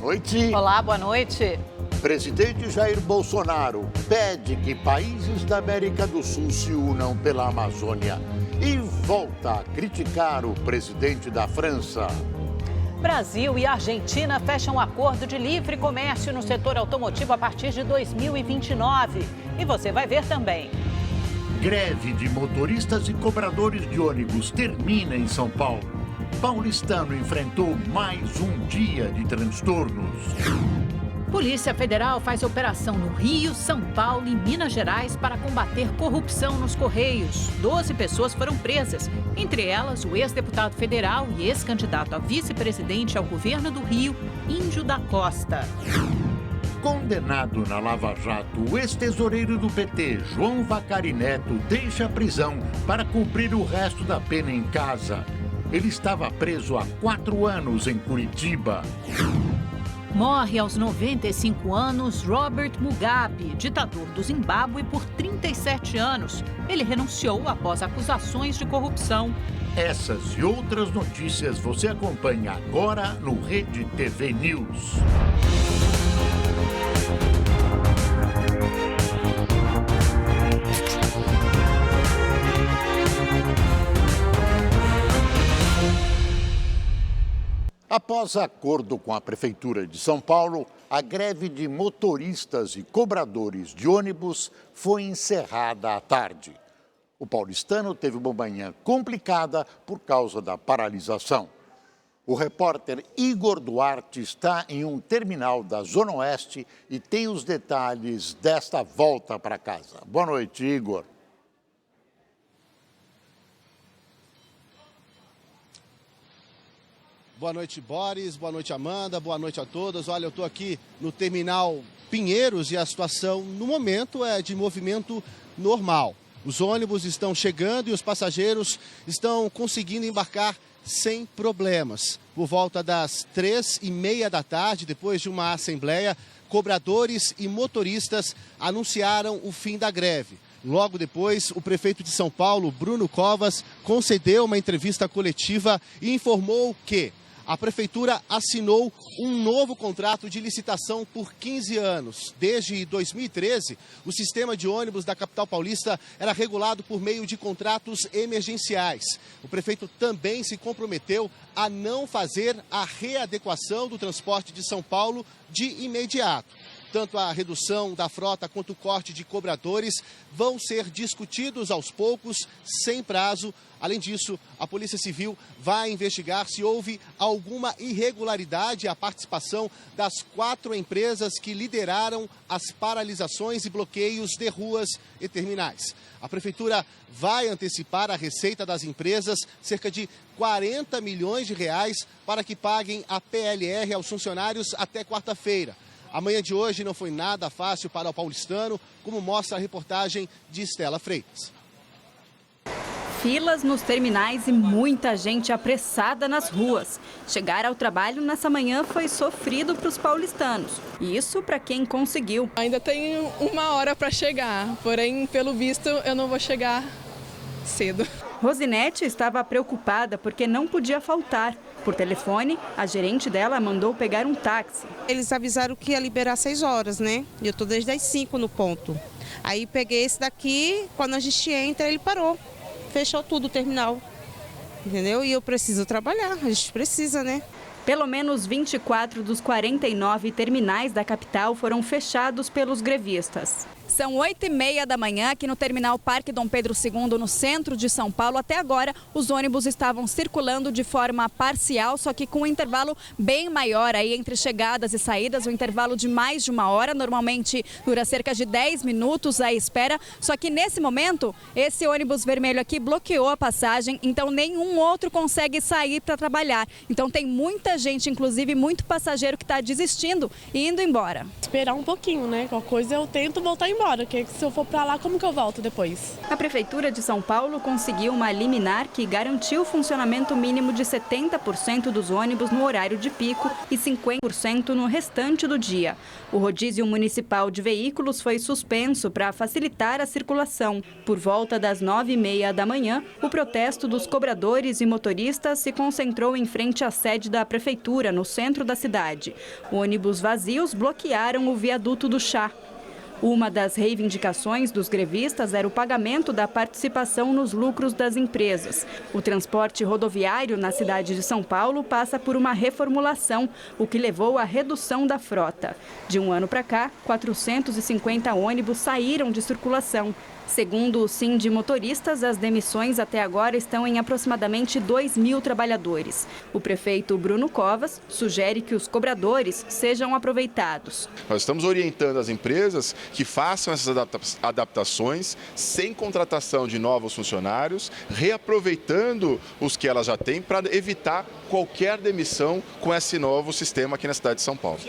noite. Olá, boa noite. Presidente Jair Bolsonaro pede que países da América do Sul se unam pela Amazônia e volta a criticar o presidente da França. Brasil e Argentina fecham um acordo de livre comércio no setor automotivo a partir de 2029. E você vai ver também. Greve de motoristas e cobradores de ônibus termina em São Paulo. Paulistano enfrentou mais um dia de transtornos. Polícia Federal faz operação no Rio, São Paulo e Minas Gerais para combater corrupção nos Correios. 12 pessoas foram presas, entre elas o ex-deputado federal e ex-candidato a vice-presidente ao governo do Rio, Índio da Costa. Condenado na Lava Jato, o ex-tesoureiro do PT, João Vacari Neto, deixa a prisão para cumprir o resto da pena em casa. Ele estava preso há 4 anos em Curitiba. Morre aos 95 anos Robert Mugabe, ditador do Zimbábue por 37 anos. Ele renunciou após acusações de corrupção. Essas e outras notícias você acompanha agora no Rede TV News. Após acordo com a Prefeitura de São Paulo, a greve de motoristas e cobradores de ônibus foi encerrada à tarde. O paulistano teve uma manhã complicada por causa da paralisação. O repórter Igor Duarte está em um terminal da Zona Oeste e tem os detalhes desta volta para casa. Boa noite, Igor. Boa noite, Boris. Boa noite, Amanda. Boa noite a todas. Olha, eu estou aqui no terminal Pinheiros e a situação, no momento, é de movimento normal. Os ônibus estão chegando e os passageiros estão conseguindo embarcar sem problemas. Por volta das 3h30 da tarde, depois de uma assembleia, cobradores e motoristas anunciaram o fim da greve. Logo depois, o prefeito de São Paulo, Bruno Covas, concedeu uma entrevista coletiva e informou que a prefeitura assinou um novo contrato de licitação por 15 anos. Desde 2013, o sistema de ônibus da capital paulista era regulado por meio de contratos emergenciais. O prefeito também se comprometeu a não fazer a readequação do transporte de São Paulo de imediato. Tanto a redução da frota quanto o corte de cobradores vão ser discutidos aos poucos, sem prazo. Além disso, a Polícia Civil vai investigar se houve alguma irregularidade à participação das 4 empresas que lideraram as paralisações e bloqueios de ruas e terminais. A Prefeitura vai antecipar a receita das empresas, cerca de 40 milhões de reais, para que paguem a PLR aos funcionários até quarta-feira. A manhã de hoje não foi nada fácil para o paulistano, como mostra a reportagem de Estela Freitas. Filas nos terminais e muita gente apressada nas ruas. Chegar ao trabalho nessa manhã foi sofrido para os paulistanos. Isso para quem conseguiu. Ainda tenho 1 hora para chegar, porém, pelo visto, eu não vou chegar cedo. Rosinete estava preocupada porque não podia faltar. Por telefone, a gerente dela mandou pegar um táxi. Eles avisaram que ia liberar às 6 horas, né? E eu estou desde as 5 no ponto. Aí peguei esse daqui, quando a gente entra, ele parou. Fechou tudo o terminal, entendeu? E eu preciso trabalhar, a gente precisa, né? Pelo menos 24 dos 49 terminais da capital foram fechados pelos grevistas. São 8h30 da manhã aqui no terminal Parque Dom Pedro II, no centro de São Paulo. Até agora, os ônibus estavam circulando de forma parcial, só que com um intervalo bem maior aí entre chegadas e saídas, um intervalo de mais de 1 hora. Normalmente dura cerca de 10 minutos a espera, só que nesse momento, esse ônibus vermelho aqui bloqueou a passagem, então nenhum outro consegue sair para trabalhar. Então tem muita gente, inclusive muito passageiro que está desistindo e indo embora. Esperar um pouquinho, né? Qualquer coisa eu tento voltar embora. embora, porque se eu for para lá, como que eu volto depois? A Prefeitura de São Paulo conseguiu uma liminar que garantiu o funcionamento mínimo de 70% dos ônibus no horário de pico e 50% no restante do dia. O rodízio municipal de veículos foi suspenso para facilitar a circulação. Por volta das 9h30 da manhã, o protesto dos cobradores e motoristas se concentrou em frente à sede da Prefeitura, no centro da cidade. Ônibus vazios bloquearam o viaduto do Chá. Uma das reivindicações dos grevistas era o pagamento da participação nos lucros das empresas. O transporte rodoviário na cidade de São Paulo passa por uma reformulação, o que levou à redução da frota. De um ano para cá, 450 ônibus saíram de circulação. Segundo o Sindimotoristas, as demissões até agora estão em aproximadamente 2.000 trabalhadores. O prefeito Bruno Covas sugere que os cobradores sejam aproveitados. Nós estamos orientando as empresas que façam essas adaptações sem contratação de novos funcionários, reaproveitando os que elas já têm para evitar qualquer demissão com esse novo sistema aqui na cidade de São Paulo.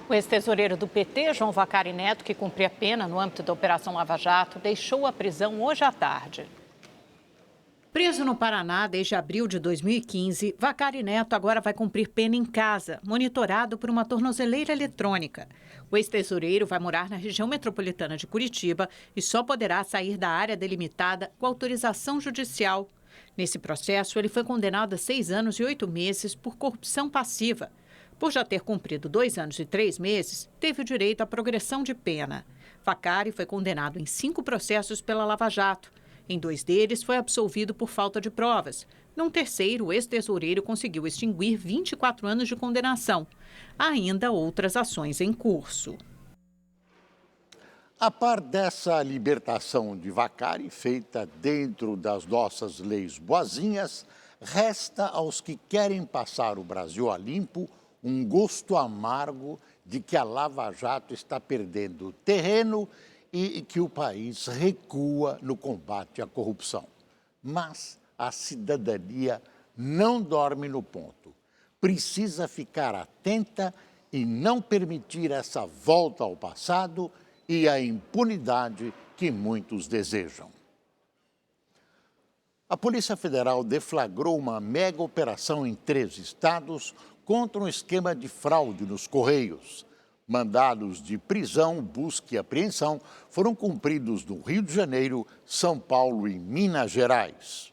O ex-tesoureiro do PT, João Vacari Neto, que cumpria pena no âmbito da Operação Lava Jato, deixou a prisão hoje à tarde. Preso no Paraná desde abril de 2015, Vacari Neto agora vai cumprir pena em casa, monitorado por uma tornozeleira eletrônica. O ex-tesoureiro vai morar na região metropolitana de Curitiba e só poderá sair da área delimitada com autorização judicial. Nesse processo, ele foi condenado a 6 anos e 8 meses por corrupção passiva. Por já ter cumprido 2 anos e 3 meses, teve o direito à progressão de pena. Vacari foi condenado em 5 processos pela Lava Jato. Em 2 deles, foi absolvido por falta de provas. Num terceiro, o ex-tesoureiro conseguiu extinguir 24 anos de condenação. Há ainda outras ações em curso. A par dessa libertação de Vacari, feita dentro das nossas leis boazinhas, resta aos que querem passar o Brasil a limpo um gosto amargo de que a Lava Jato está perdendo terreno e que o país recua no combate à corrupção. Mas a cidadania não dorme no ponto. Precisa ficar atenta e não permitir essa volta ao passado e à impunidade que muitos desejam. A Polícia Federal deflagrou uma mega operação em 3 estados contra um esquema de fraude nos Correios. Mandados de prisão, busca e apreensão foram cumpridos no Rio de Janeiro, São Paulo e Minas Gerais.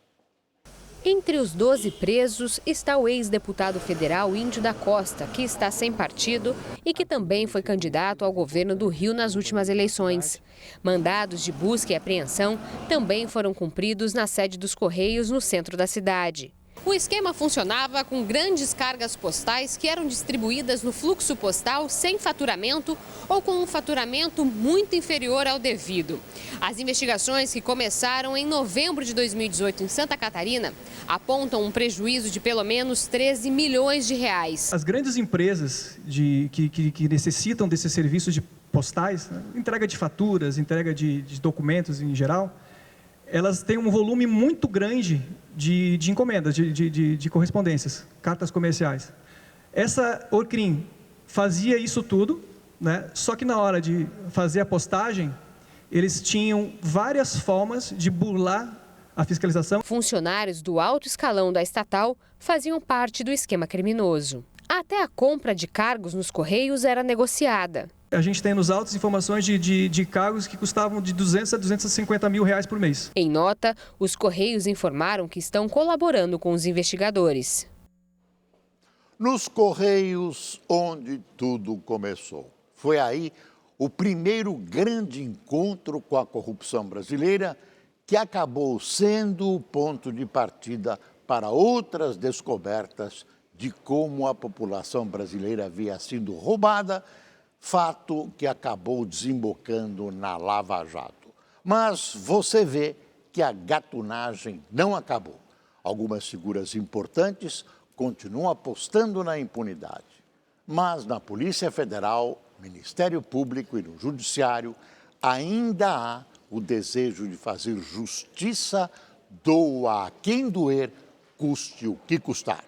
Entre os 12 presos está o ex-deputado federal Índio da Costa, que está sem partido e que também foi candidato ao governo do Rio nas últimas eleições. Mandados de busca e apreensão também foram cumpridos na sede dos Correios, no centro da cidade. O esquema funcionava com grandes cargas postais que eram distribuídas no fluxo postal sem faturamento ou com um faturamento muito inferior ao devido. As investigações, que começaram em novembro de 2018 em Santa Catarina, apontam um prejuízo de pelo menos 13 milhões de reais. As grandes empresas que necessitam desses serviços de postais, né, entrega de faturas, entrega de documentos em geral, elas têm um volume muito grande de encomendas, de correspondências, cartas comerciais. Essa Orcrim fazia isso tudo, né? Só que na hora de fazer a postagem, eles tinham várias formas de burlar a fiscalização. Funcionários do alto escalão da estatal faziam parte do esquema criminoso. Até a compra de cargos nos Correios era negociada. A gente tem nos autos informações de cargos que custavam de 200 a 250 mil reais por mês. Em nota, os Correios informaram que estão colaborando com os investigadores. Nos Correios, onde tudo começou. Foi aí o primeiro grande encontro com a corrupção brasileira, que acabou sendo o ponto de partida para outras descobertas de como a população brasileira havia sido roubada, fato que acabou desembocando na Lava Jato. Mas você vê que a gatunagem não acabou. Algumas figuras importantes continuam apostando na impunidade. Mas na Polícia Federal, Ministério Público e no Judiciário, ainda há o desejo de fazer justiça, doa a quem doer, custe o que custar.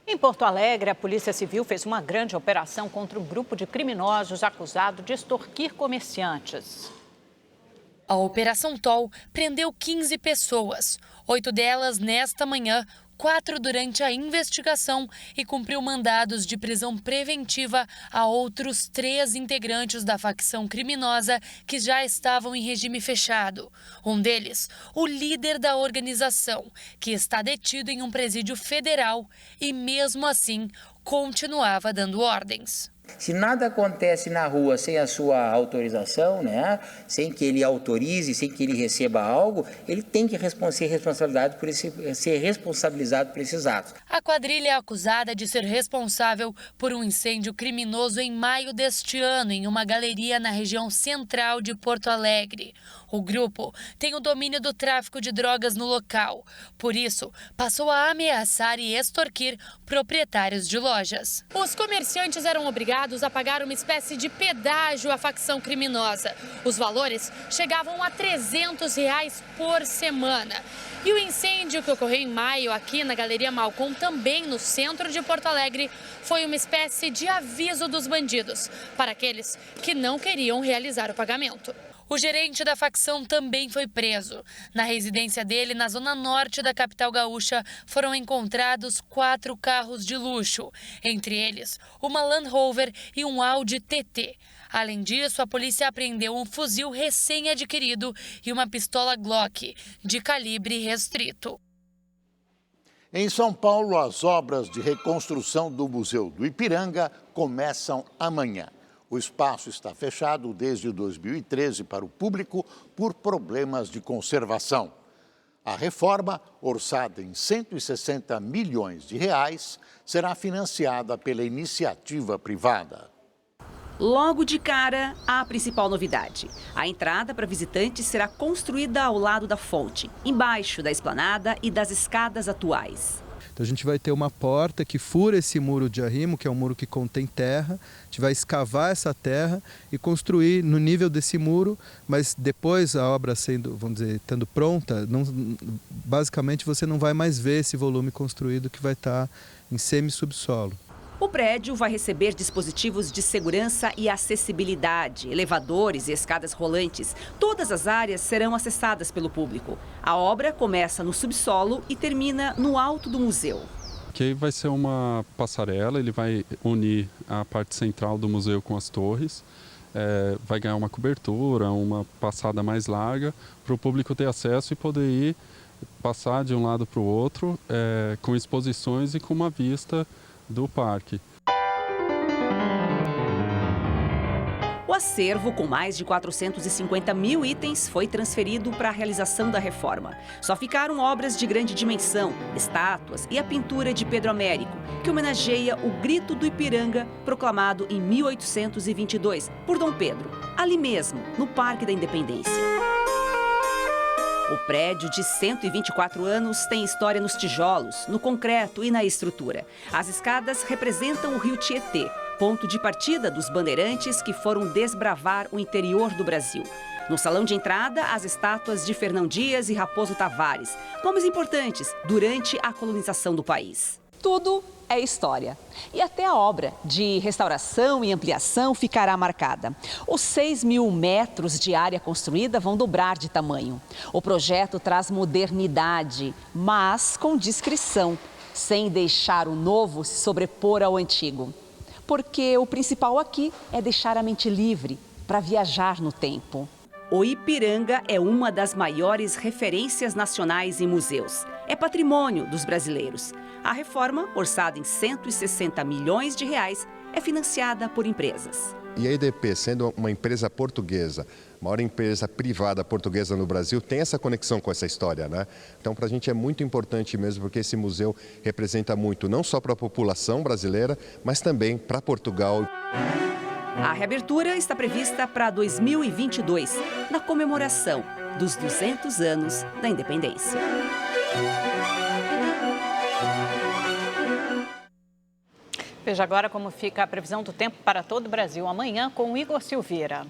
Em Porto Alegre, a Polícia Civil fez uma grande operação contra um grupo de criminosos acusado de extorquir comerciantes. A Operação TOL prendeu 15 pessoas, 8 delas nesta manhã, 4 durante a investigação e cumpriu mandados de prisão preventiva a outros 3 integrantes da facção criminosa que já estavam em regime fechado. Um deles, o líder da organização, que está detido em um presídio federal e, mesmo assim, continuava dando ordens. Se nada acontece na rua sem a sua autorização, né, sem que ele autorize, sem que ele receba algo, ele tem que ser responsabilizado por esses atos. A quadrilha é acusada de ser responsável por um incêndio criminoso em maio deste ano em uma galeria na região central de Porto Alegre. O grupo tem o domínio do tráfico de drogas no local. Por isso, passou a ameaçar e extorquir proprietários de lojas. Os comerciantes eram obrigados a pagar uma espécie de pedágio à facção criminosa. Os valores chegavam a R$300 por semana. E o incêndio que ocorreu em maio aqui na Galeria Malcom, também no centro de Porto Alegre, foi uma espécie de aviso dos bandidos para aqueles que não queriam realizar o pagamento. O gerente da facção também foi preso. Na residência dele, na zona norte da capital gaúcha, foram encontrados 4 carros de luxo, entre eles uma Land Rover e um Audi TT. Além disso, a polícia apreendeu um fuzil recém-adquirido e uma pistola Glock de calibre restrito. Em São Paulo, as obras de reconstrução do Museu do Ipiranga começam amanhã. O espaço está fechado desde 2013 para o público por problemas de conservação. A reforma, orçada em 160 milhões de reais, será financiada pela iniciativa privada. Logo de cara, a principal novidade. A entrada para visitantes será construída ao lado da fonte, embaixo da esplanada e das escadas atuais. Então a gente vai ter uma porta que fura esse muro de arrimo, que é um muro que contém terra. A gente vai escavar essa terra e construir no nível desse muro, mas depois a obra sendo, vamos dizer, estando pronta, basicamente você não vai mais ver esse volume construído que vai estar em semi-subsolo. O prédio vai receber dispositivos de segurança e acessibilidade, elevadores e escadas rolantes. Todas as áreas serão acessadas pelo público. A obra começa no subsolo e termina no alto do museu. Aqui vai ser uma passarela, ele vai unir a parte central do museu com as torres. Vai ganhar uma cobertura, uma passada mais larga, para o público ter acesso e poder ir passar de um lado para o outro, com exposições e com uma vista do parque. O acervo, com mais de 450 mil itens, foi transferido para a realização da reforma. Só ficaram obras de grande dimensão, estátuas e a pintura de Pedro Américo, que homenageia o Grito do Ipiranga, proclamado em 1822 por Dom Pedro, ali mesmo, no Parque da Independência. O prédio de 124 anos tem história nos tijolos, no concreto e na estrutura. As escadas representam o rio Tietê, ponto de partida dos bandeirantes que foram desbravar o interior do Brasil. No salão de entrada, as estátuas de Fernão Dias e Raposo Tavares, nomes importantes durante a colonização do país. Tudo é história. E até a obra de restauração e ampliação ficará marcada. Os 6 mil metros de área construída vão dobrar de tamanho. O projeto traz modernidade, mas com discrição, sem deixar o novo se sobrepor ao antigo. Porque o principal aqui é deixar a mente livre para viajar no tempo. O Ipiranga é uma das maiores referências nacionais em museus. É patrimônio dos brasileiros. A reforma, orçada em 160 milhões de reais, é financiada por empresas. E a EDP, sendo uma empresa portuguesa, maior empresa privada portuguesa no Brasil, tem essa conexão com essa história, né? Então, para a gente é muito importante mesmo, porque esse museu representa muito, não só para a população brasileira, mas também para Portugal. A reabertura está prevista para 2022, na comemoração dos 200 anos da independência. Veja agora como fica a previsão do tempo para todo o Brasil amanhã com o Igor Silveira.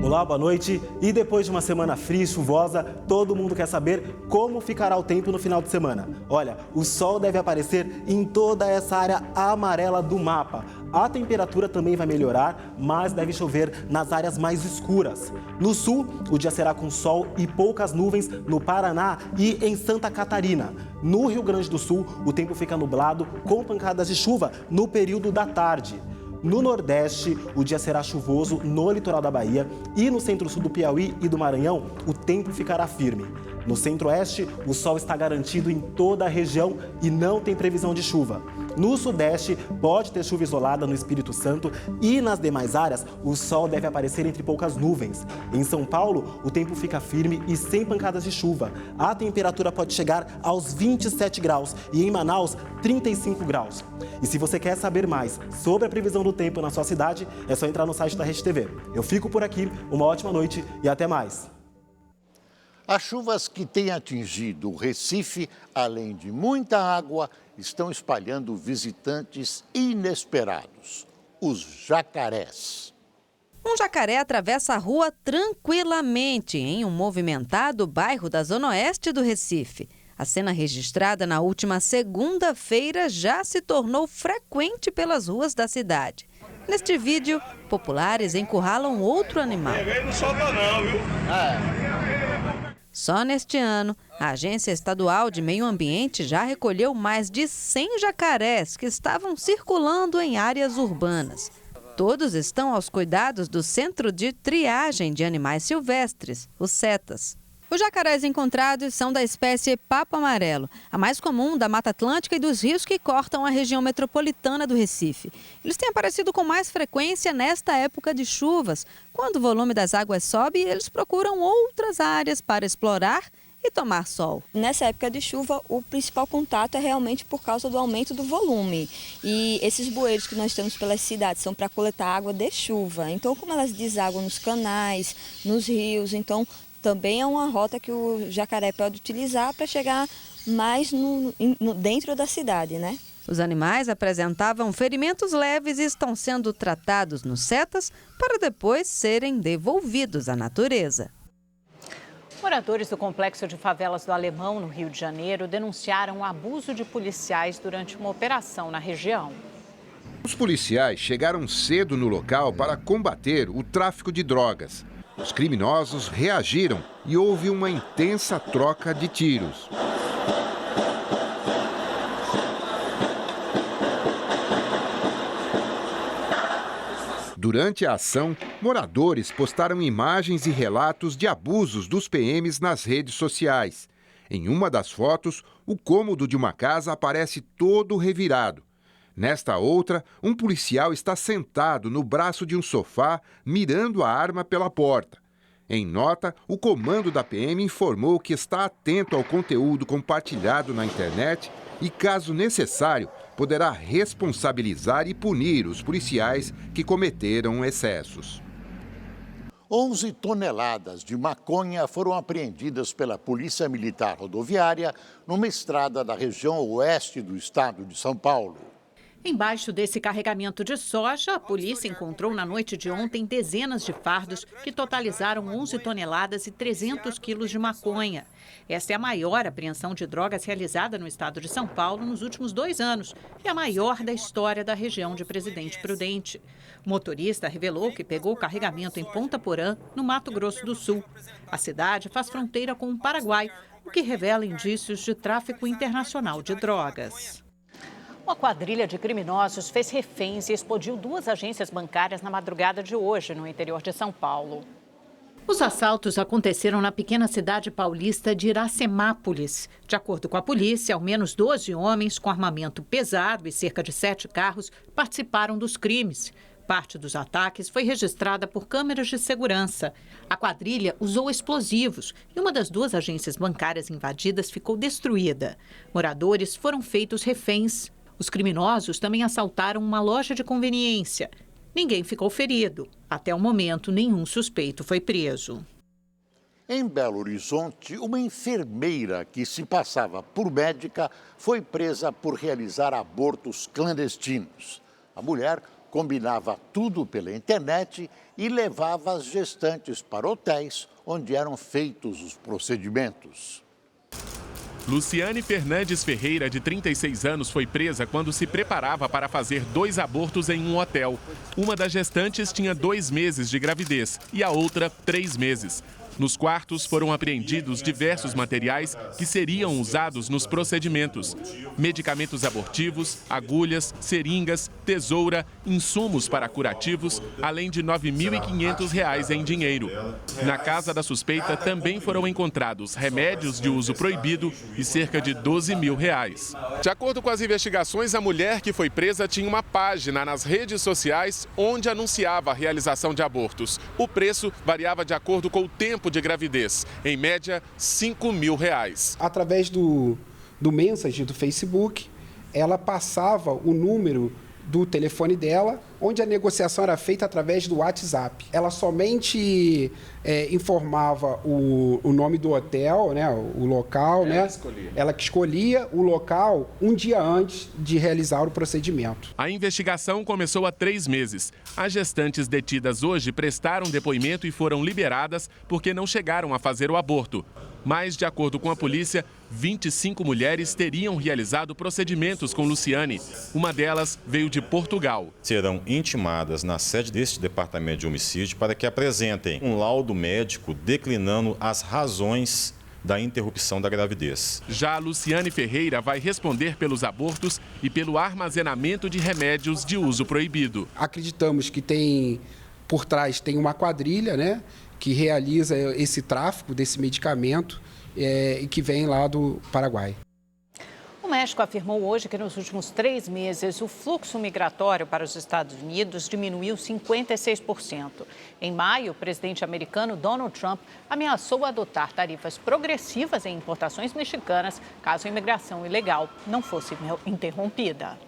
Olá, boa noite. E depois de uma semana fria e chuvosa, todo mundo quer saber como ficará o tempo no final de semana. Olha, o sol deve aparecer em toda essa área amarela do mapa. A temperatura também vai melhorar, mas deve chover nas áreas mais escuras. No sul, o dia será com sol e poucas nuvens no Paraná e em Santa Catarina. No Rio Grande do Sul, o tempo fica nublado com pancadas de chuva no período da tarde. No Nordeste, o dia será chuvoso no litoral da Bahia e no centro-sul do Piauí e do Maranhão, o tempo ficará firme. No Centro-Oeste, o sol está garantido em toda a região e não tem previsão de chuva. No Sudeste, pode ter chuva isolada no Espírito Santo e nas demais áreas, o sol deve aparecer entre poucas nuvens. Em São Paulo, o tempo fica firme e sem pancadas de chuva. A temperatura pode chegar aos 27 graus e em Manaus, 35 graus. E se você quer saber mais sobre a previsão do tempo na sua cidade, é só entrar no site da Rede TV. Eu fico por aqui, uma ótima noite e até mais. As chuvas que têm atingido o Recife, além de muita água, estão espalhando visitantes inesperados, os jacarés. Um jacaré atravessa a rua tranquilamente em um movimentado bairro da Zona Oeste do Recife. A cena registrada na última segunda-feira já se tornou frequente pelas ruas da cidade. Neste vídeo, populares encurralam outro animal. Não solta não, viu? Só neste ano, a Agência Estadual de Meio Ambiente já recolheu mais de 100 jacarés que estavam circulando em áreas urbanas. Todos estão aos cuidados do Centro de Triagem de Animais Silvestres, o CETAS. Os jacarés encontrados são da espécie papo amarelo, a mais comum da Mata Atlântica e dos rios que cortam a região metropolitana do Recife. Eles têm aparecido com mais frequência nesta época de chuvas. Quando o volume das águas sobe, eles procuram outras áreas para explorar e tomar sol. Nessa época de chuva, o principal contato é realmente por causa do aumento do volume. E esses bueiros que nós temos pelas cidades são para coletar água de chuva. Então, como elas desaguam nos canais, nos rios, então também é uma rota que o jacaré pode utilizar para chegar mais dentro da cidade, né? Os animais apresentavam ferimentos leves e estão sendo tratados nos CETAS para depois serem devolvidos à natureza. Moradores do complexo de favelas do Alemão, no Rio de Janeiro, denunciaram o abuso de policiais durante uma operação na região. Os policiais chegaram cedo no local para combater o tráfico de drogas. Os criminosos reagiram e houve uma intensa troca de tiros. Durante a ação, moradores postaram imagens e relatos de abusos dos PMs nas redes sociais. Em uma das fotos, o cômodo de uma casa aparece todo revirado. Nesta outra, um policial está sentado no braço de um sofá, mirando a arma pela porta. Em nota, o comando da PM informou que está atento ao conteúdo compartilhado na internet e, caso necessário, poderá responsabilizar e punir os policiais que cometeram excessos. 11 toneladas de maconha foram apreendidas pela Polícia Militar Rodoviária numa estrada da região oeste do estado de São Paulo. Embaixo desse carregamento de soja, a polícia encontrou na noite de ontem dezenas de fardos que totalizaram 11 toneladas e 300 quilos de maconha. Esta é a maior apreensão de drogas realizada no estado de São Paulo nos últimos 2 anos e a maior da história da região de Presidente Prudente. O motorista revelou que pegou o carregamento em Ponta Porã, no Mato Grosso do Sul. A cidade faz fronteira com o Paraguai, o que revela indícios de tráfico internacional de drogas. Uma quadrilha de criminosos fez reféns e explodiu 2 agências bancárias na madrugada de hoje, no interior de São Paulo. Os assaltos aconteceram na pequena cidade paulista de Iracemápolis. De acordo com a polícia, ao menos 12 homens com armamento pesado e cerca de 7 carros participaram dos crimes. Parte dos ataques foi registrada por câmeras de segurança. A quadrilha usou explosivos e uma das 2 agências bancárias invadidas ficou destruída. Moradores foram feitos reféns. Os criminosos também assaltaram uma loja de conveniência. Ninguém ficou ferido. Até o momento, nenhum suspeito foi preso. Em Belo Horizonte, uma enfermeira que se passava por médica foi presa por realizar abortos clandestinos. A mulher combinava tudo pela internet e levava as gestantes para hotéis onde eram feitos os procedimentos. Luciane Fernandes Ferreira, de 36 anos, foi presa quando se preparava para fazer 2 abortos em um hotel. Uma das gestantes tinha 2 meses de gravidez e a outra 3 meses. Nos quartos foram apreendidos diversos materiais que seriam usados nos procedimentos. Medicamentos abortivos, agulhas, seringas, tesoura, insumos para curativos, além de R$ 9.500 em dinheiro. Na casa da suspeita também foram encontrados remédios de uso proibido e cerca de R$ 12 mil. De acordo com as investigações, a mulher que foi presa tinha uma página nas redes sociais onde anunciava a realização de abortos. O preço variava de acordo com o tempo de gravidez, em média R$ 5 mil. Através do Messenger do Facebook, ela passava o número do telefone dela, onde a negociação era feita através do WhatsApp. Ela somente informava o nome do hotel, né, o local, ela que escolhia o local um dia antes de realizar o procedimento. A investigação começou há 3 meses. As gestantes detidas hoje prestaram depoimento e foram liberadas porque não chegaram a fazer o aborto. Mas, de acordo com a polícia, 25 mulheres teriam realizado procedimentos com Luciane. Uma delas veio de Portugal. Serão intimadas na sede deste departamento de homicídio para que apresentem um laudo médico declinando as razões da interrupção da gravidez. Já a Luciane Ferreira vai responder pelos abortos e pelo armazenamento de remédios de uso proibido. Acreditamos que por trás tem uma quadrilha, né, que realiza esse tráfico desse medicamento e que vem lá do Paraguai. O México afirmou hoje que nos últimos 3 meses o fluxo migratório para os Estados Unidos diminuiu 56%. Em maio, o presidente americano Donald Trump ameaçou adotar tarifas progressivas em importações mexicanas caso a imigração ilegal não fosse interrompida.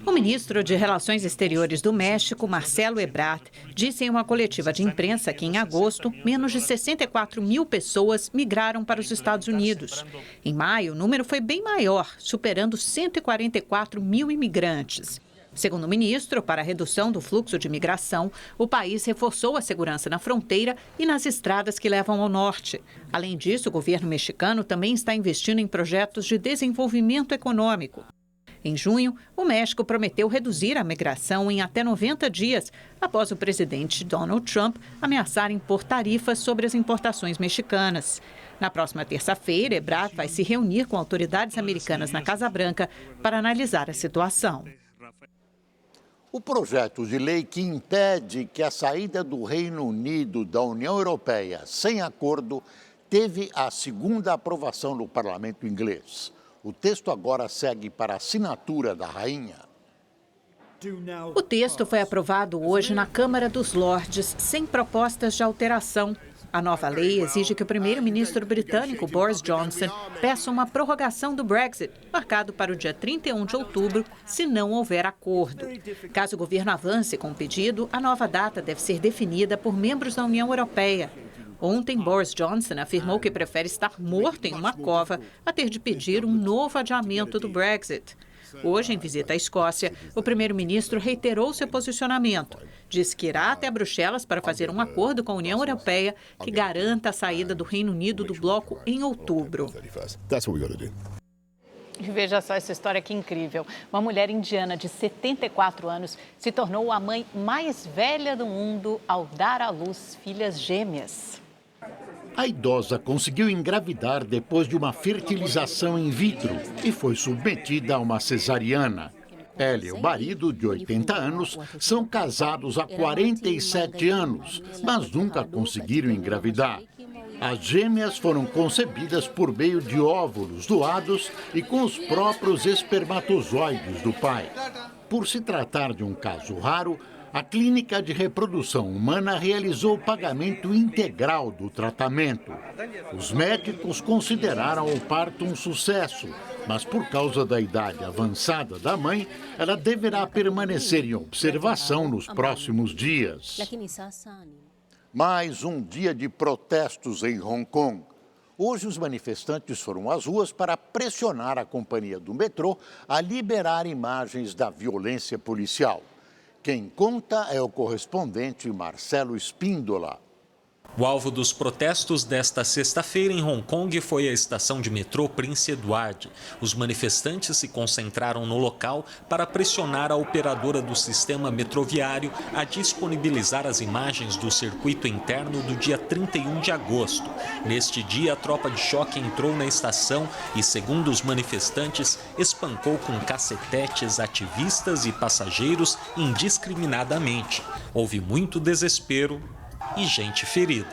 O ministro de Relações Exteriores do México, Marcelo Ebrard, disse em uma coletiva de imprensa que, em agosto, menos de 64 mil pessoas migraram para os Estados Unidos. Em maio, o número foi bem maior, superando 144 mil imigrantes. Segundo o ministro, para a redução do fluxo de imigração, o país reforçou a segurança na fronteira e nas estradas que levam ao norte. Além disso, o governo mexicano também está investindo em projetos de desenvolvimento econômico. Em junho, o México prometeu reduzir a migração em até 90 dias, após o presidente Donald Trump ameaçar impor tarifas sobre as importações mexicanas. Na próxima terça-feira, Ebrard vai se reunir com autoridades americanas na Casa Branca para analisar a situação. O projeto de lei que impede que a saída do Reino Unido da União Europeia sem acordo teve a segunda aprovação no parlamento inglês. O texto agora segue para a assinatura da rainha. O texto foi aprovado hoje na Câmara dos Lordes, sem propostas de alteração. A nova lei exige que o primeiro-ministro britânico Boris Johnson peça uma prorrogação do Brexit, marcado para o dia 31 de outubro, se não houver acordo. Caso o governo avance com o pedido, a nova data deve ser definida por membros da União Europeia. Ontem, Boris Johnson afirmou que prefere estar morto em uma cova a ter de pedir um novo adiamento do Brexit. Hoje, em visita à Escócia, o primeiro-ministro reiterou seu posicionamento. Disse que irá até Bruxelas para fazer um acordo com a União Europeia que garanta a saída do Reino Unido do bloco em outubro. Veja só essa história que incrível. Uma mulher indiana de 74 anos se tornou a mãe mais velha do mundo ao dar à luz filhas gêmeas. A idosa conseguiu engravidar depois de uma fertilização in vitro e foi submetida a uma cesariana. Ela e o marido, de 80 anos, são casados há 47 anos, mas nunca conseguiram engravidar. As gêmeas foram concebidas por meio de óvulos doados e com os próprios espermatozoides do pai. Por se tratar de um caso raro, a Clínica de Reprodução Humana realizou o pagamento integral do tratamento. Os médicos consideraram o parto um sucesso, mas por causa da idade avançada da mãe, ela deverá permanecer em observação nos próximos dias. Mais um dia de protestos em Hong Kong. Hoje, os manifestantes foram às ruas para pressionar a companhia do metrô a liberar imagens da violência policial. Quem conta é o correspondente Marcelo Espíndola. O alvo dos protestos desta sexta-feira em Hong Kong foi a estação de metrô Prince Edward. Os manifestantes se concentraram no local para pressionar a operadora do sistema metroviário a disponibilizar as imagens do circuito interno do dia 31 de agosto. Neste dia, a tropa de choque entrou na estação e, segundo os manifestantes, espancou com cacetetes ativistas e passageiros indiscriminadamente. Houve muito desespero e gente ferida.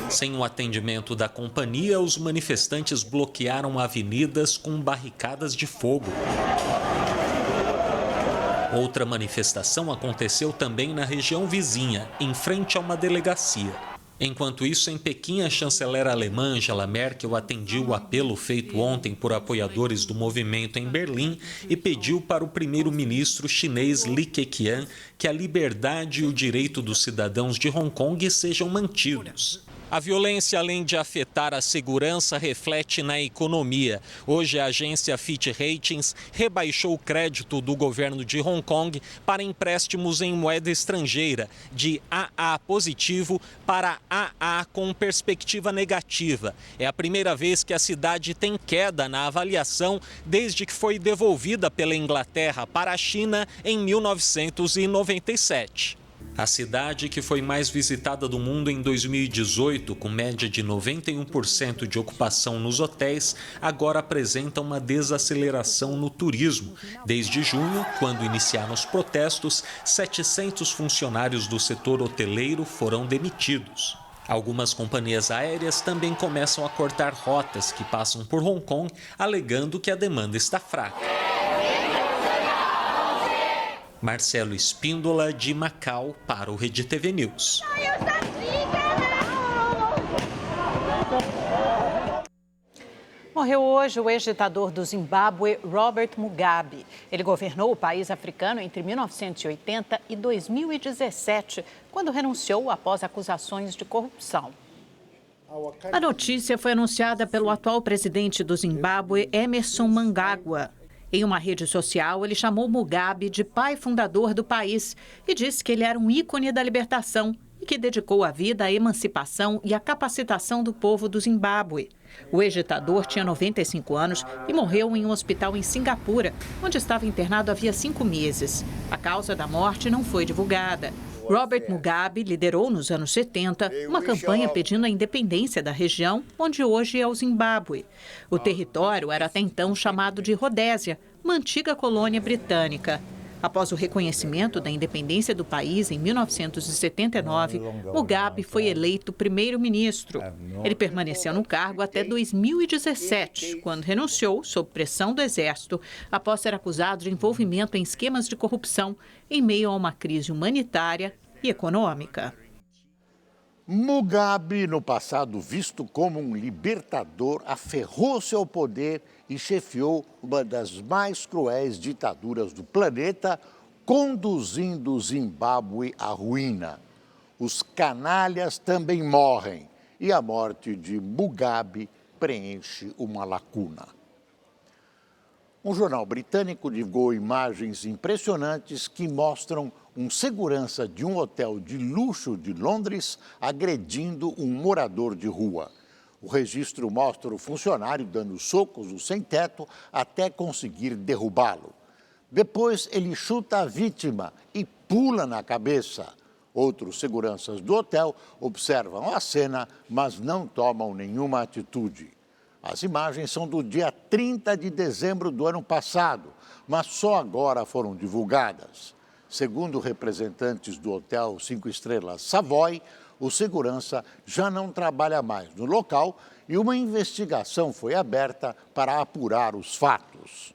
Sem o atendimento da companhia, os manifestantes bloquearam avenidas com barricadas de fogo. Outra manifestação aconteceu também na região vizinha, em frente a uma delegacia. Enquanto isso, em Pequim, a chanceler alemã Angela Merkel atendia o apelo feito ontem por apoiadores do movimento em Berlim e pediu para o primeiro-ministro chinês Li Keqiang que a liberdade e o direito dos cidadãos de Hong Kong sejam mantidos. A violência, além de afetar a segurança, reflete na economia. Hoje, a agência Fitch Ratings rebaixou o crédito do governo de Hong Kong para empréstimos em moeda estrangeira, de AA positivo para AA com perspectiva negativa. É a primeira vez que a cidade tem queda na avaliação desde que foi devolvida pela Inglaterra para a China em 1997. A cidade, que foi mais visitada do mundo em 2018, com média de 91% de ocupação nos hotéis, agora apresenta uma desaceleração no turismo. Desde junho, quando iniciaram os protestos, 700 funcionários do setor hoteleiro foram demitidos. Algumas companhias aéreas também começam a cortar rotas que passam por Hong Kong, alegando que a demanda está fraca. Marcelo Espíndola, de Macau, para o Rede TV News. Morreu hoje o ex-ditador do Zimbábue, Robert Mugabe. Ele governou o país africano entre 1980 e 2017, quando renunciou após acusações de corrupção. A notícia foi anunciada pelo atual presidente do Zimbábue, Emmerson Mnangagwa. Em uma rede social, ele chamou Mugabe de pai fundador do país e disse que ele era um ícone da libertação e que dedicou a vida à emancipação e à capacitação do povo do Zimbábue. O ex-ditador tinha 95 anos e morreu em um hospital em Singapura, onde estava internado havia 5 meses. A causa da morte não foi divulgada. Robert Mugabe liderou nos anos 70 uma campanha pedindo a independência da região, onde hoje é o Zimbábue. O território era até então chamado de Rodésia, uma antiga colônia britânica. Após o reconhecimento da independência do país em 1979, Mugabe foi eleito primeiro-ministro. Ele permaneceu no cargo até 2017, quando renunciou sob pressão do exército, após ser acusado de envolvimento em esquemas de corrupção em meio a uma crise humanitária e econômica. Mugabe, no passado visto como um libertador, aferrou-se ao poder e chefiou uma das mais cruéis ditaduras do planeta, conduzindo o Zimbábue à ruína. Os canalhas também morrem e a morte de Mugabe preenche uma lacuna. Um jornal britânico divulgou imagens impressionantes que mostram um segurança de um hotel de luxo de Londres agredindo um morador de rua. O registro mostra o funcionário dando socos no sem-teto até conseguir derrubá-lo. Depois ele chuta a vítima e pula na cabeça. Outros seguranças do hotel observam a cena, mas não tomam nenhuma atitude. As imagens são do dia 30 de dezembro do ano passado, mas só agora foram divulgadas. Segundo representantes do Hotel 5 Estrelas Savoy, o segurança já não trabalha mais no local e uma investigação foi aberta para apurar os fatos.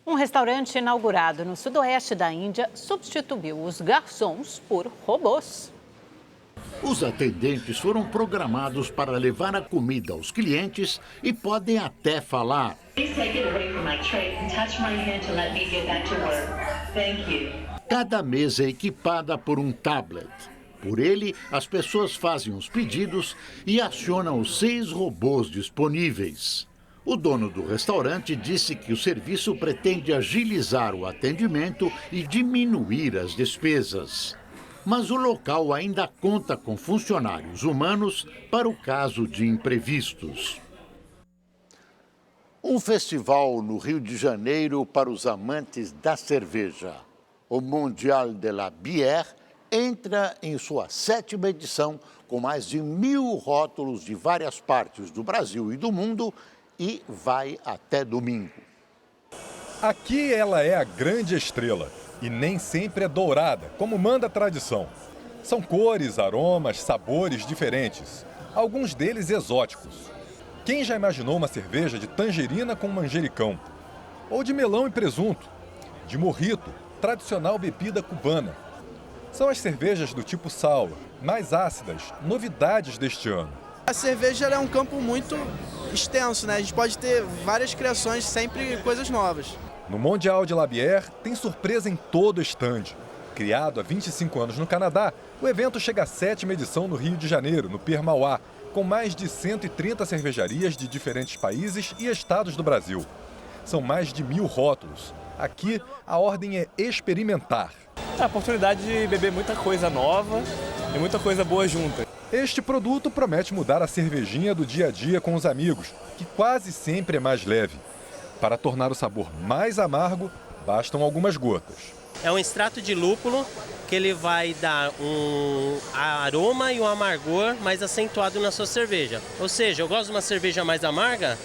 Um restaurante inaugurado no sudoeste da Índia substituiu os garçons por robôs. Os atendentes foram programados para levar a comida aos clientes e podem até falar. Cada mesa é equipada por um tablet. Por ele, as pessoas fazem os pedidos e acionam os 6 robôs disponíveis. O dono do restaurante disse que o serviço pretende agilizar o atendimento e diminuir as despesas. Mas o local ainda conta com funcionários humanos para o caso de imprevistos. Um festival no Rio de Janeiro para os amantes da cerveja. O Mondial de la Bière entra em sua 7ª edição com mais de 1000 rótulos de várias partes do Brasil e do mundo e vai até domingo. Aqui ela é a grande estrela e nem sempre é dourada, como manda a tradição. São cores, aromas, sabores diferentes, alguns deles exóticos. Quem já imaginou uma cerveja de tangerina com manjericão? Ou de melão e presunto? De mojito, tradicional bebida cubana. São as cervejas do tipo sour, mais ácidas, novidades deste ano. A cerveja é um campo muito extenso, né? A gente pode ter várias criações, sempre coisas novas. No Mondial de la Bière tem surpresa em todo o estande. Criado há 25 anos no Canadá, o evento chega à 7ª edição no Rio de Janeiro, no Pier Mauá, com mais de 130 cervejarias de diferentes países e estados do Brasil. São mais de 1000 rótulos. Aqui, a ordem é experimentar. É a oportunidade de beber muita coisa nova e muita coisa boa junta. Este produto promete mudar a cervejinha do dia a dia com os amigos, que quase sempre é mais leve. Para tornar o sabor mais amargo, bastam algumas gotas. É um extrato de lúpulo que ele vai dar um aroma e um amargor mais acentuado na sua cerveja. Ou seja, eu gosto de uma cerveja mais amarga,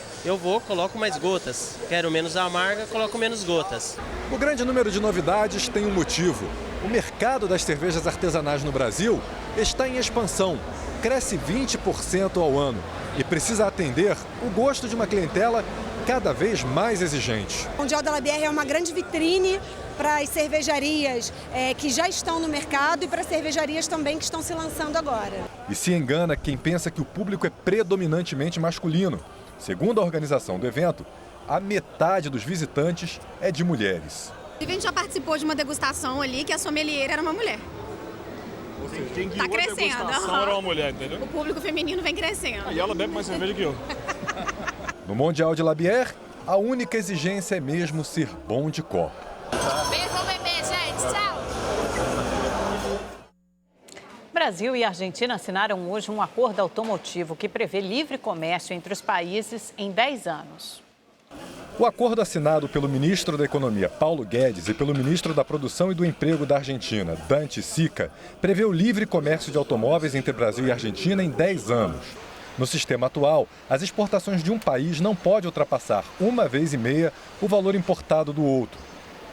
coloco mais gotas. Quero menos amarga, coloco menos gotas. O grande número de novidades tem um motivo. O mercado das cervejas artesanais no Brasil está em expansão, cresce 20% ao ano e precisa atender o gosto de uma clientela cada vez mais exigente. O Mondial de la Bière é uma grande vitrine para as cervejarias que já estão no mercado e para as cervejarias também que estão se lançando agora. E se engana quem pensa que o público é predominantemente masculino. Segundo a organização do evento, a metade dos visitantes é de mulheres. A gente já participou de uma degustação ali que a sommelier era uma mulher. Ou seja, quem tá crescendo. Era uma mulher, entendeu? O público feminino vem crescendo. E ela bebe mais cerveja que eu. No Mondial de la Bière, a única exigência é mesmo ser bom de copo. Beijo, bebê, gente. Tchau. Brasil e Argentina assinaram hoje um acordo automotivo que prevê livre comércio entre os países em 10 anos. O acordo assinado pelo ministro da Economia, Paulo Guedes, e pelo ministro da Produção e do Emprego da Argentina, Dante Sica, prevê o livre comércio de automóveis entre Brasil e Argentina em 10 anos. No sistema atual, as exportações de um país não podem ultrapassar 1,5 vezes o valor importado do outro.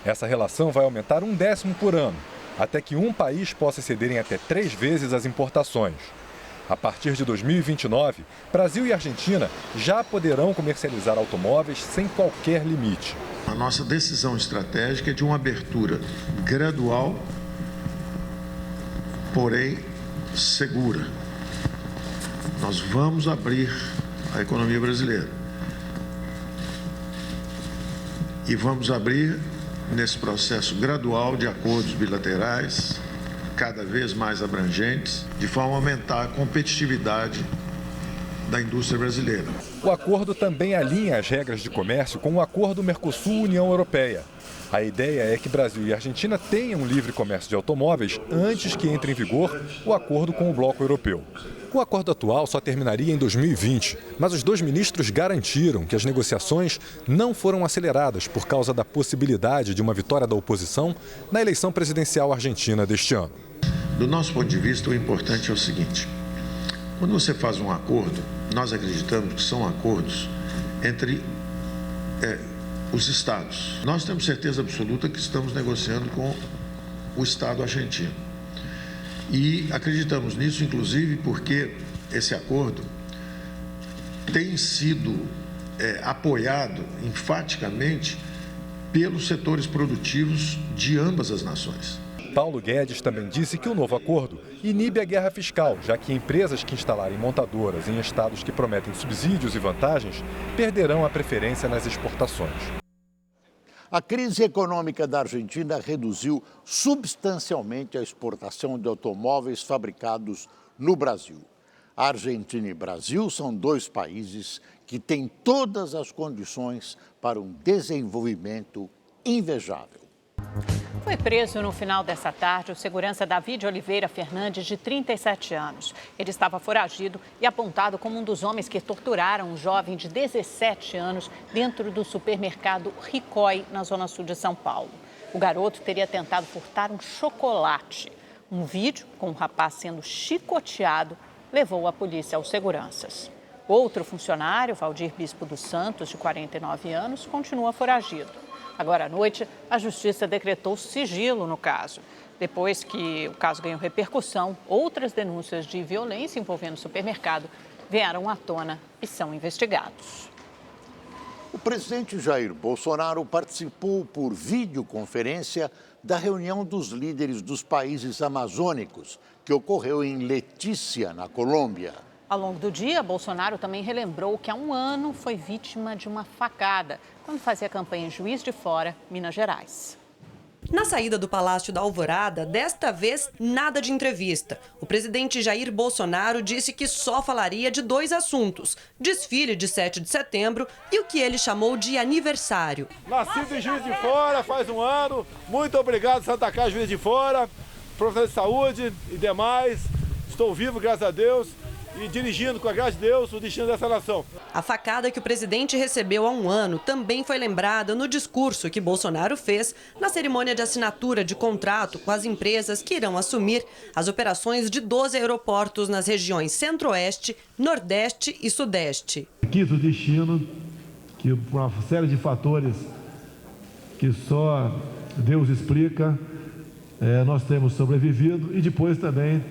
Essa relação vai aumentar 1/10 por ano, até que um país possa ceder em até 3 vezes as importações. A partir de 2029, Brasil e Argentina já poderão comercializar automóveis sem qualquer limite. A nossa decisão estratégica é de uma abertura gradual, porém segura. Nós vamos abrir a economia brasileira. E vamos abrir nesse processo gradual de acordos bilaterais, cada vez mais abrangentes, de forma a aumentar a competitividade da indústria brasileira. O acordo também alinha as regras de comércio com o acordo Mercosul-União Europeia. A ideia é que Brasil e Argentina tenham um livre comércio de automóveis antes que entre em vigor o acordo com o bloco europeu. O acordo atual só terminaria em 2020, mas os dois ministros garantiram que as negociações não foram aceleradas por causa da possibilidade de uma vitória da oposição na eleição presidencial argentina deste ano. Do nosso ponto de vista, o importante é o seguinte: quando você faz um acordo, nós acreditamos que são acordos entre os estados. Nós temos certeza absoluta que estamos negociando com o Estado argentino. E acreditamos nisso, inclusive, porque esse acordo tem sido apoiado enfaticamente pelos setores produtivos de ambas as nações. Paulo Guedes também disse que o novo acordo inibe a guerra fiscal, já que empresas que instalarem montadoras em estados que prometem subsídios e vantagens perderão a preferência nas exportações. A crise econômica da Argentina reduziu substancialmente a exportação de automóveis fabricados no Brasil. A Argentina e Brasil são dois países que têm todas as condições para um desenvolvimento invejável. Foi preso no final dessa tarde o segurança David Oliveira Fernandes, de 37 anos. Ele estava foragido e apontado como um dos homens que torturaram um jovem de 17 anos dentro do supermercado Ricói, na zona sul de São Paulo. O garoto teria tentado furtar um chocolate. Um vídeo com o rapaz sendo chicoteado levou a polícia aos seguranças. Outro funcionário, Valdir Bispo dos Santos, de 49 anos, continua foragido. Agora à noite, a Justiça decretou sigilo no caso. Depois que o caso ganhou repercussão, outras denúncias de violência envolvendo o supermercado vieram à tona e são investigados. O presidente Jair Bolsonaro participou por videoconferência da reunião dos líderes dos países amazônicos, que ocorreu em Letícia, na Colômbia. Ao longo do dia, Bolsonaro também relembrou que há um ano foi vítima de uma facada, quando fazia campanha em Juiz de Fora, Minas Gerais. Na saída do Palácio da Alvorada, desta vez, nada de entrevista. O presidente Jair Bolsonaro disse que só falaria de dois assuntos: desfile de 7 de setembro e o que ele chamou de aniversário. Nascido em Juiz de Fora, faz um ano. Muito obrigado, Santa Casa Juiz de Fora, professor de saúde e demais. Estou vivo, graças a Deus, e dirigindo, com a graça de Deus, o destino dessa nação. A facada que o presidente recebeu há um ano também foi lembrada no discurso que Bolsonaro fez na cerimônia de assinatura de contrato com as empresas que irão assumir as operações de 12 aeroportos nas regiões Centro-Oeste, Nordeste e Sudeste. Quis o destino que, por uma série de fatores que só Deus explica, nós temos sobrevivido e depois também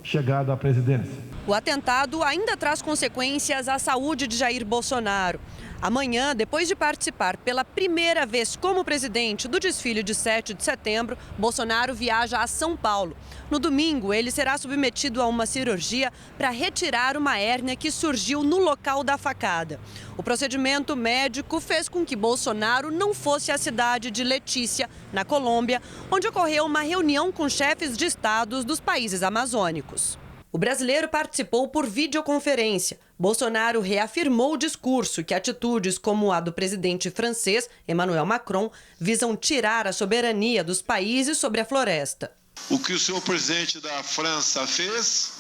chegado à presidência. O atentado ainda traz consequências à saúde de Jair Bolsonaro. Amanhã, depois de participar pela primeira vez como presidente do desfile de 7 de setembro, Bolsonaro viaja a São Paulo. No domingo, ele será submetido a uma cirurgia para retirar uma hérnia que surgiu no local da facada. O procedimento médico fez com que Bolsonaro não fosse à cidade de Letícia, na Colômbia, onde ocorreu uma reunião com chefes de estados dos países amazônicos. O brasileiro participou por videoconferência. Bolsonaro reafirmou o discurso que atitudes como a do presidente francês, Emmanuel Macron, visam tirar a soberania dos países sobre a floresta. O que o senhor presidente da França fez,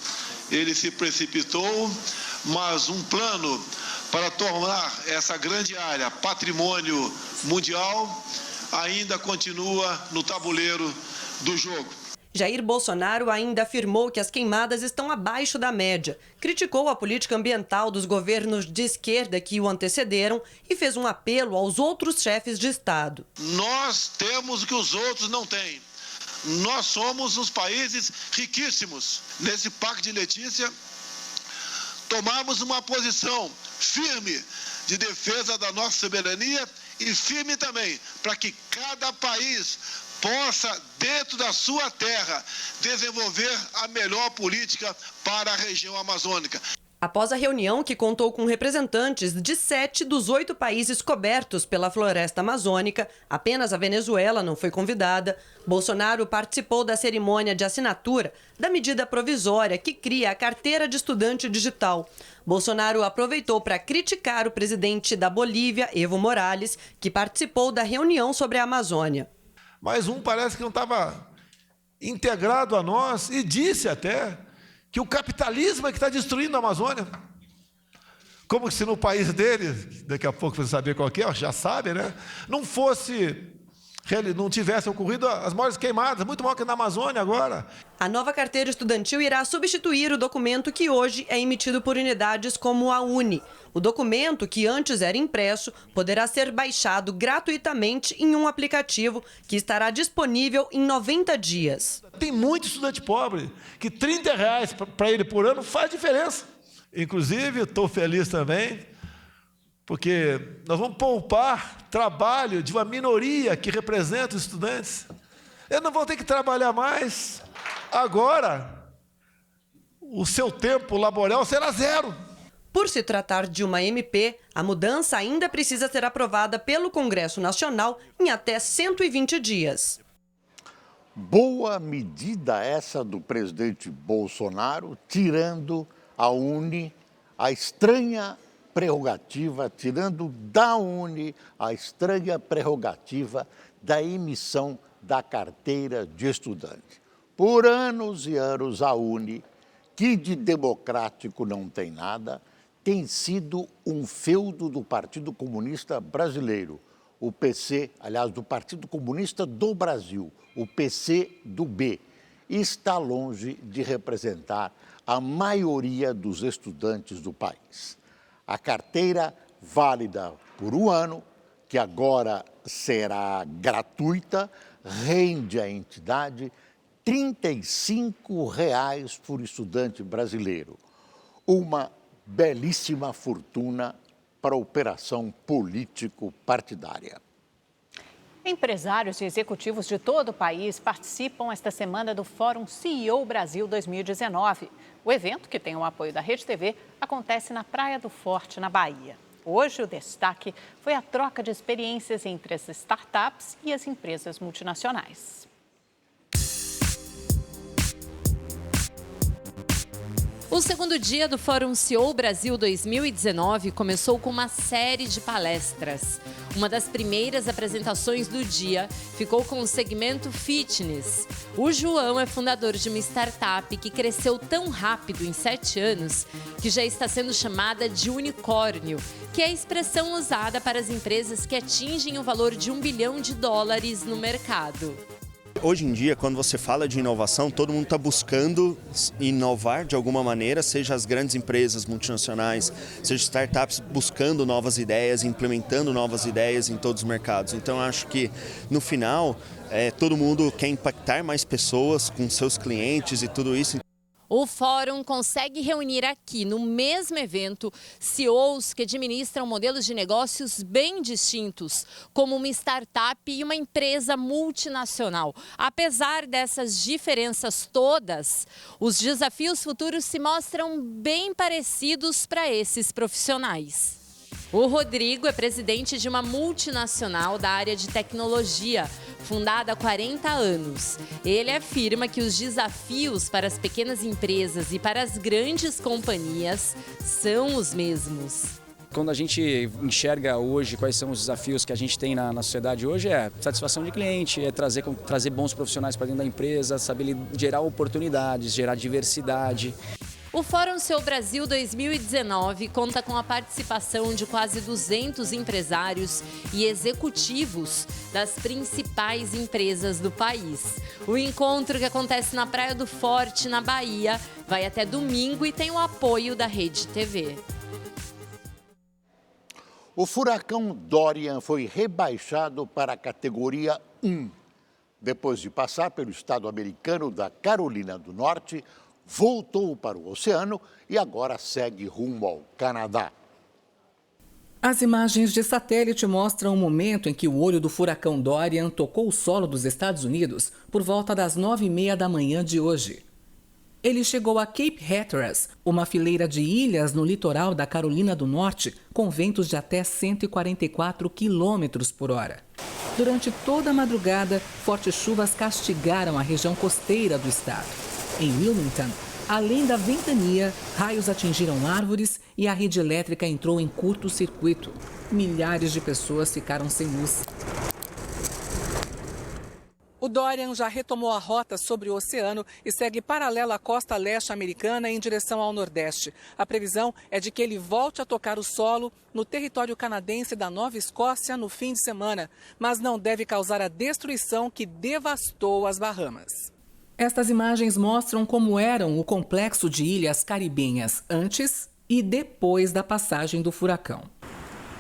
ele se precipitou, mas um plano para tornar essa grande área patrimônio mundial ainda continua no tabuleiro do jogo. Jair Bolsonaro ainda afirmou que as queimadas estão abaixo da média, criticou a política ambiental dos governos de esquerda que o antecederam e fez um apelo aos outros chefes de Estado. Nós temos o que os outros não têm. Nós somos os países riquíssimos. Nesse Pacto de Letícia, tomamos uma posição firme de defesa da nossa soberania e firme também para que cada país possa, dentro da sua terra, desenvolver a melhor política para a região amazônica. Após a reunião, que contou com representantes de 7 dos 8 países cobertos pela floresta amazônica, apenas a Venezuela não foi convidada, Bolsonaro participou da cerimônia de assinatura da medida provisória que cria a carteira de estudante digital. Bolsonaro aproveitou para criticar o presidente da Bolívia, Evo Morales, que participou da reunião sobre a Amazônia. Mas parece que não estava integrado a nós e disse até que o capitalismo é que está destruindo a Amazônia. Como se no país dele, daqui a pouco você saber qual que é, já sabe, né? Não tivesse ocorrido as maiores queimadas, muito maior que na Amazônia agora. A nova carteira estudantil irá substituir o documento que hoje é emitido por unidades como a Uni. O documento, que antes era impresso, poderá ser baixado gratuitamente em um aplicativo que estará disponível em 90 dias. Tem muito estudante pobre que R$30 para ele por ano faz diferença. Inclusive, estou feliz também, porque nós vamos poupar trabalho de uma minoria que representa os estudantes. Eles não vão ter que trabalhar mais. Agora, o seu tempo laboral será zero. Por se tratar de uma MP, a mudança ainda precisa ser aprovada pelo Congresso Nacional em até 120 dias. Boa medida essa do presidente Bolsonaro, tirando a UNE a estranha prerrogativa, tirando da UNE a estranha prerrogativa da emissão da carteira de estudante. Por anos e anos, a UNE, que de democrático não tem nada, tem sido um feudo do Partido Comunista Brasileiro, o PC, aliás, do Partido Comunista do Brasil, o PCdoB, está longe de representar a maioria dos estudantes do país. A carteira válida por um ano, que agora será gratuita, rende à entidade R$ 35 por estudante brasileiro. Uma belíssima fortuna para a operação político-partidária. Empresários e executivos de todo o país participam esta semana do Fórum CEO Brasil 2019. O evento, que tem o apoio da Rede TV, acontece na Praia do Forte, na Bahia. Hoje, o destaque foi a troca de experiências entre as startups e as empresas multinacionais. O segundo dia do Fórum CEO Brasil 2019 começou com uma série de palestras. Uma das primeiras apresentações do dia ficou com o segmento fitness. O João é fundador de uma startup que cresceu tão rápido em 7 anos que já está sendo chamada de unicórnio, que é a expressão usada para as empresas que atingem o valor de $1 bilhão no mercado. Hoje em dia, quando você fala de inovação, todo mundo está buscando inovar de alguma maneira, seja as grandes empresas multinacionais, seja startups buscando novas ideias, implementando novas ideias em todos os mercados. Então, acho que, no final, todo mundo quer impactar mais pessoas com seus clientes e tudo isso. O fórum consegue reunir aqui, no mesmo evento, CEOs que administram modelos de negócios bem distintos, como uma startup e uma empresa multinacional. Apesar dessas diferenças todas, os desafios futuros se mostram bem parecidos para esses profissionais. O Rodrigo é presidente de uma multinacional da área de tecnologia, fundada há 40 anos. Ele afirma que os desafios para as pequenas empresas e para as grandes companhias são os mesmos. Quando a gente enxerga hoje quais são os desafios que a gente tem na sociedade hoje, é satisfação de cliente, é trazer bons profissionais para dentro da empresa, saber gerar oportunidades, gerar diversidade. O Fórum CEO Brasil 2019 conta com a participação de quase 200 empresários e executivos das principais empresas do país. O encontro, que acontece na Praia do Forte, na Bahia, vai até domingo e tem o apoio da Rede TV. O furacão Dorian foi rebaixado para a categoria 1. Depois de passar pelo estado americano da Carolina do Norte, voltou para o oceano e agora segue rumo ao Canadá. As imagens de satélite mostram o momento em que o olho do furacão Dorian tocou o solo dos Estados Unidos por volta das 9h30 da manhã de hoje. Ele chegou a Cape Hatteras, uma fileira de ilhas no litoral da Carolina do Norte, com ventos de até 144 km/h. Durante toda a madrugada, fortes chuvas castigaram a região costeira do estado. Em Wilmington, além da ventania, raios atingiram árvores e a rede elétrica entrou em curto-circuito. Milhares de pessoas ficaram sem luz. O Dorian já retomou a rota sobre o oceano e segue paralelo à costa leste americana em direção ao nordeste. A previsão é de que ele volte a tocar o solo no território canadense da Nova Escócia no fim de semana, mas não deve causar a destruição que devastou as Bahamas. Estas imagens mostram como eram o complexo de ilhas caribenhas antes e depois da passagem do furacão.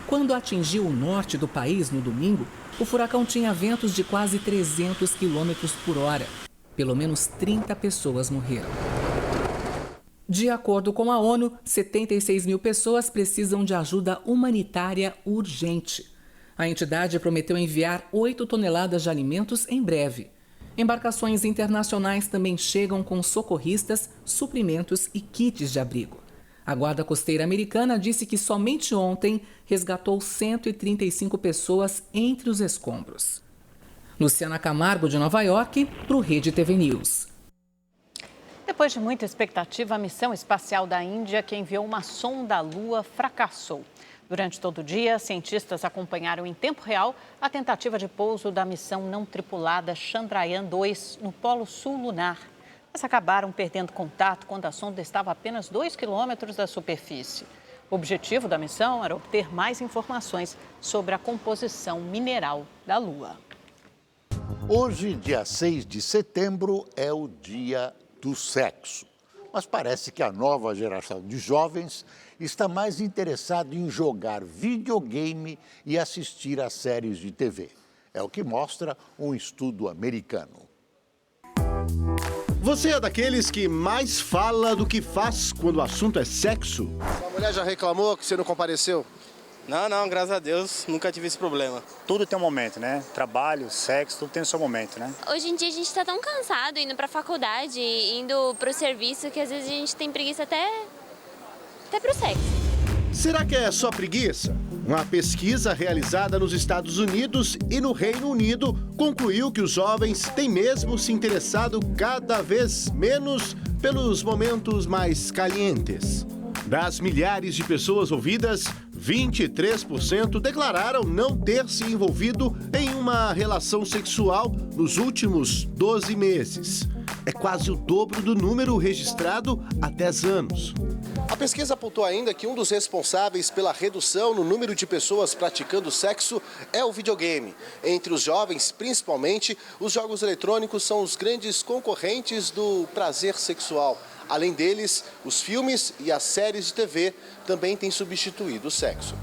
Quando atingiu o norte do país no domingo, o furacão tinha ventos de quase 300 km/h. Pelo menos 30 pessoas morreram. De acordo com a ONU, 76 mil pessoas precisam de ajuda humanitária urgente. A entidade prometeu enviar 8 toneladas de alimentos em breve. Embarcações internacionais também chegam com socorristas, suprimentos e kits de abrigo. A Guarda Costeira Americana disse que somente ontem resgatou 135 pessoas entre os escombros. Luciana Camargo, de Nova York, para o Rede TV News. Depois de muita expectativa, a missão espacial da Índia, que enviou uma sonda à Lua, fracassou. Durante todo o dia, cientistas acompanharam em tempo real a tentativa de pouso da missão não tripulada Chandrayaan-2 no Polo Sul lunar. Mas acabaram perdendo contato quando a sonda estava a apenas 2 quilômetros da superfície. O objetivo da missão era obter mais informações sobre a composição mineral da Lua. Hoje, dia 6 de setembro, é o dia do sexo. Mas parece que a nova geração de jovens está mais interessada em jogar videogame e assistir a séries de TV. É o que mostra um estudo americano. Você é daqueles que mais fala do que faz quando o assunto é sexo? Sua mulher já reclamou que você não compareceu? Não, graças a Deus, nunca tive esse problema. Tudo tem um momento, né? Trabalho, sexo, tudo tem o seu momento, né? Hoje em dia a gente tá tão cansado indo pra faculdade, indo pro serviço, que às vezes a gente tem preguiça até pro sexo. Será que é só preguiça? Uma pesquisa realizada nos Estados Unidos e no Reino Unido concluiu que os jovens têm mesmo se interessado cada vez menos pelos momentos mais calientes. Das milhares de pessoas ouvidas, 23% declararam não ter se envolvido em uma relação sexual nos últimos 12 meses. É quase o dobro do número registrado há 10 anos. A pesquisa apontou ainda que um dos responsáveis pela redução no número de pessoas praticando sexo é o videogame. Entre os jovens, principalmente, os jogos eletrônicos são os grandes concorrentes do prazer sexual. Além deles, os filmes e as séries de TV também têm substituído o sexo.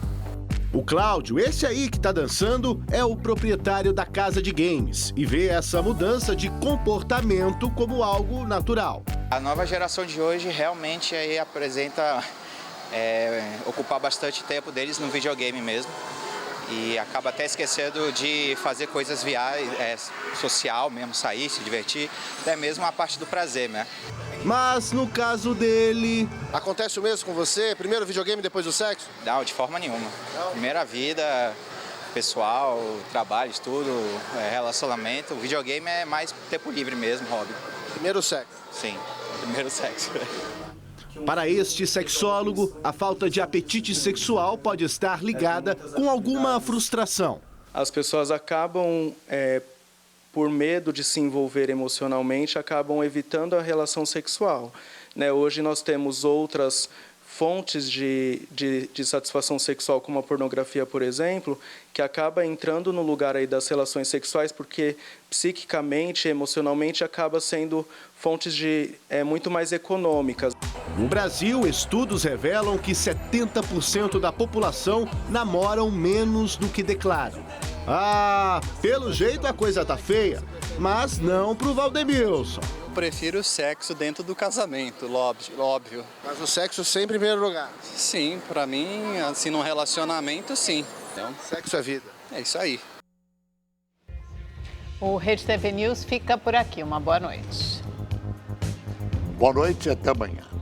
O Cláudio, esse aí que tá dançando, é o proprietário da casa de games e vê essa mudança de comportamento como algo natural. A nova geração de hoje realmente aí apresenta ocupar bastante tempo deles no videogame mesmo. E acaba até esquecendo de fazer coisas viais, social mesmo, sair, se divertir, até mesmo a parte do prazer, né? Mas no caso dele... Acontece o mesmo com você? Primeiro videogame, depois do sexo? Não, de forma nenhuma. Não. Primeira vida, pessoal, trabalho, estudo, relacionamento. O videogame é mais tempo livre mesmo, hobby. Primeiro sexo? Sim, primeiro sexo. Para este sexólogo, a falta de apetite sexual pode estar ligada com alguma frustração. As pessoas acabam, por medo de se envolver emocionalmente, acabam evitando a relação sexual. Hoje nós temos outras fontes de satisfação sexual, como a pornografia, por exemplo, que acaba entrando no lugar aí das relações sexuais, porque psiquicamente, emocionalmente, acaba sendo fontes muito mais econômicas. No Brasil, estudos revelam que 70% da população namoram menos do que declaram. Ah, pelo jeito a coisa tá feia, mas não pro Valdemilson. Prefiro o sexo dentro do casamento, óbvio. Mas o sexo sempre em primeiro lugar? Sim, pra mim, assim, num relacionamento, sim. Então, sexo é vida. É isso aí. O Rede TV News fica por aqui. Uma boa noite. Boa noite e até amanhã.